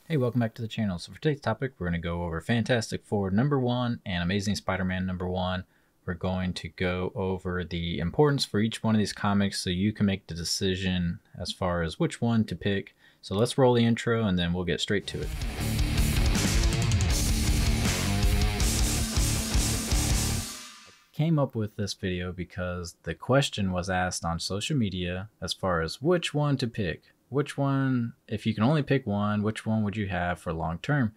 Hey, welcome back to the channel. So for today's topic, we're going to go over Fantastic Four #1 and Amazing Spider-Man #1. We're going to go over the importance for each one of these comics so you can make the decision as far as which one to pick. So let's roll the intro and then we'll get straight to it. Came up with this video because the question was asked on social media as far as which one to pick. Which one, if you can only pick one, which one would you have for long term?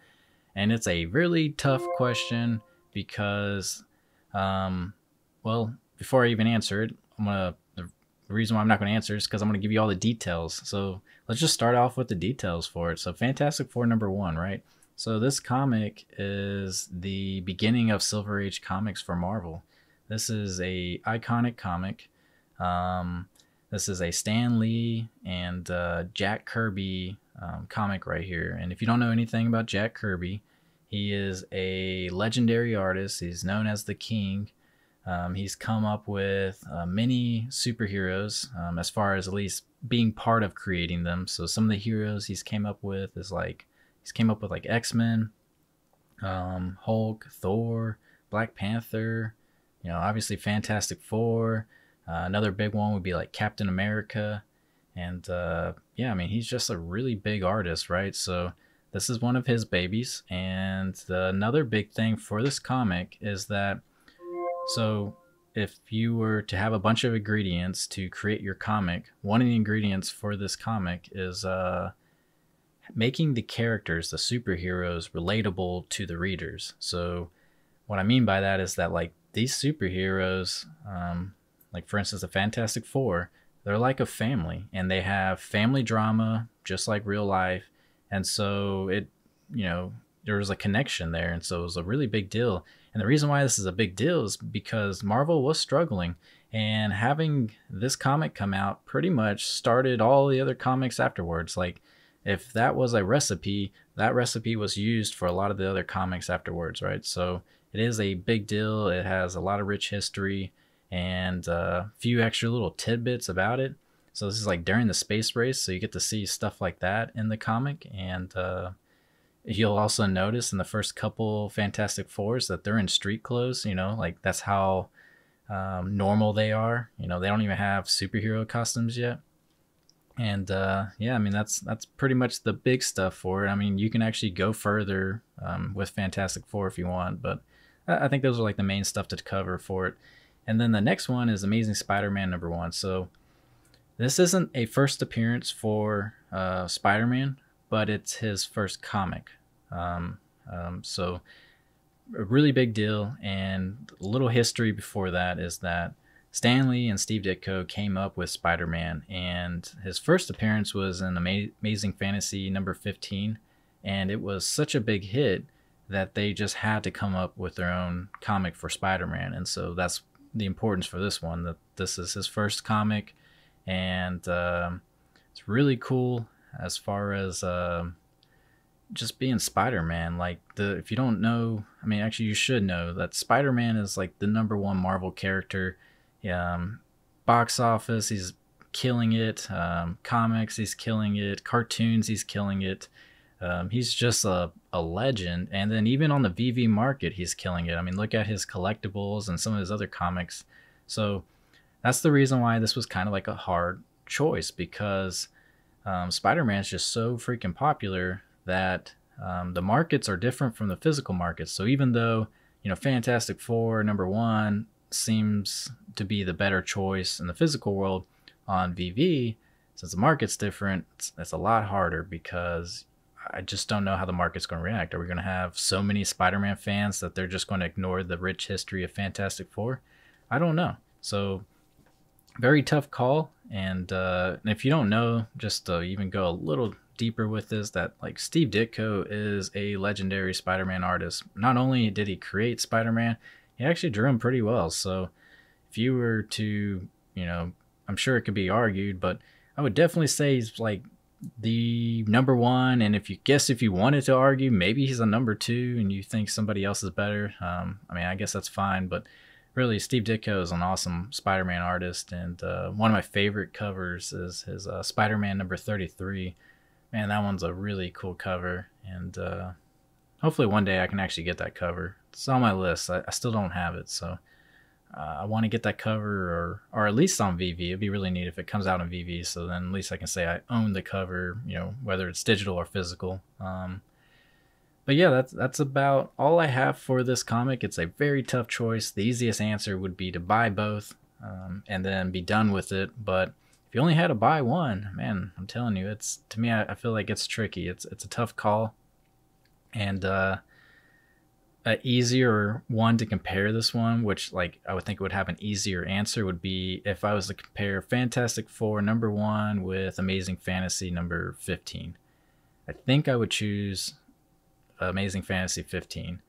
And it's a really tough question because, well, before I even answer it, the reason why I'm not going to answer is because I'm going to give you all the details. So let's just start off with the details for it. So Fantastic Four #1, right? So this comic is the beginning of Silver Age comics for Marvel. This is a iconic comic. This is a Stan Lee and Jack Kirby comic right here. And if you don't know anything about Jack Kirby, he is a legendary artist. He's known as the King. He's come up with many superheroes as far as at least being part of creating them. So some of the heroes he's came up with is like, he's came up with like X-Men, Hulk, Thor, Black Panther, you know, obviously Fantastic Four. Another big one would be like Captain America. And yeah, I mean, he's just a really big artist, right? So this is one of his babies. And another big thing for this comic is that, so if you were to have a bunch of ingredients to create your comic, one of the ingredients for this comic is making the characters, the superheroes, relatable to the readers. So what I mean by that is that like these superheroes, like for instance, the Fantastic Four, they're like a family and they have family drama just like real life. And so it, you know, there was a connection there. And so it was a really big deal. And the reason why this is a big deal is because Marvel was struggling, and having this comic come out pretty much started all the other comics afterwards. Like if that was a recipe, that recipe was used for a lot of the other comics afterwards, right? So it is a big deal. It has a lot of rich history and a few extra little tidbits about it. So this is like during the space race, so you get to see stuff like that in the comic. And you'll also notice in the first couple Fantastic Fours that they're in street clothes, you know, like that's how normal they are. You know, they don't even have superhero costumes yet. And yeah, I mean, that's pretty much the big stuff for it. I mean, you can actually go further with Fantastic Four if you want, but I think those are like the main stuff to cover for it. And then the next one is Amazing Spider-Man #1. So this isn't a first appearance for Spider-Man, but it's his first comic. So a really big deal. And a little history before that is that Stan Lee and Steve Ditko came up with Spider-Man, and his first appearance was in Amazing Fantasy #15, and it was such a big hit that they just had to come up with their own comic for Spider-Man. And so that's the importance for this one, that this is his first comic. And it's really cool as far as just being Spider-Man. Like if you don't know, I mean, actually you should know that Spider-Man is like the #1 Marvel character. Box office, he's killing it. Comics, he's killing it. Cartoons, he's killing it. He's just a legend. And then even on the VeVe market, he's killing it. I mean, look at his collectibles and some of his other comics. So that's the reason why this was kind of like a hard choice, because Spider-Man is just so freaking popular that the markets are different from the physical markets. So even though, you know, Fantastic Four #1 seems to be the better choice in the physical world, on VeVe, since the market's different, it's a lot harder, because I just don't know how the market's going to react. Are we going to have so many Spider-Man fans that they're just going to ignore the rich history of Fantastic Four? I don't know. So very tough call. And if you don't know, just to even go a little deeper with this, that like Steve Ditko is a legendary Spider-Man artist. Not only did he create Spider-Man, he actually drew him pretty well. So if you were to, you know, I'm sure it could be argued, but I would definitely say he's like the #1. And if you wanted to argue, maybe he's a #2 and you think somebody else is better, I mean, I guess that's fine. But really, Steve Ditko is an awesome Spider-Man artist, and one of my favorite covers is his Spider-Man #33. Man, that one's a really cool cover. And hopefully one day I can actually get that cover. It's on my list. I still don't have it, so I want to get that cover, or at least on VeVe. It'd be really neat if it comes out on VeVe, so then at least I can say I own the cover, whether it's digital or physical. But yeah, that's about all I have for this comic. It's a very tough choice. The easiest answer would be to buy both and then be done with it. But if you only had to buy one, man, I'm telling you, to me, I feel like it's tricky. It's a tough call. And an easier one to compare this one, which I would think would have an easier answer, would be if I was to compare Fantastic Four #1 with Amazing Fantasy number 15. I think I would choose Amazing Fantasy 15.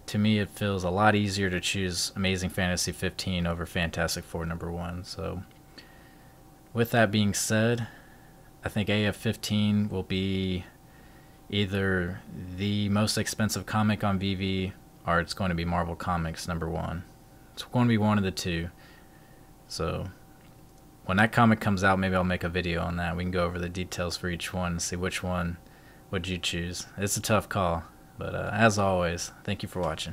To me, it feels a lot easier to choose Amazing Fantasy 15 over Fantastic Four #1. So with that being said, I think AF15 will be either the most expensive comic on VeVe, or it's going to be Marvel Comics #1. It's going to be one of the two. So when that comic comes out, maybe I'll make a video on that. We can go over the details for each one and see which one would you choose. It's a tough call, but as always, thank you for watching.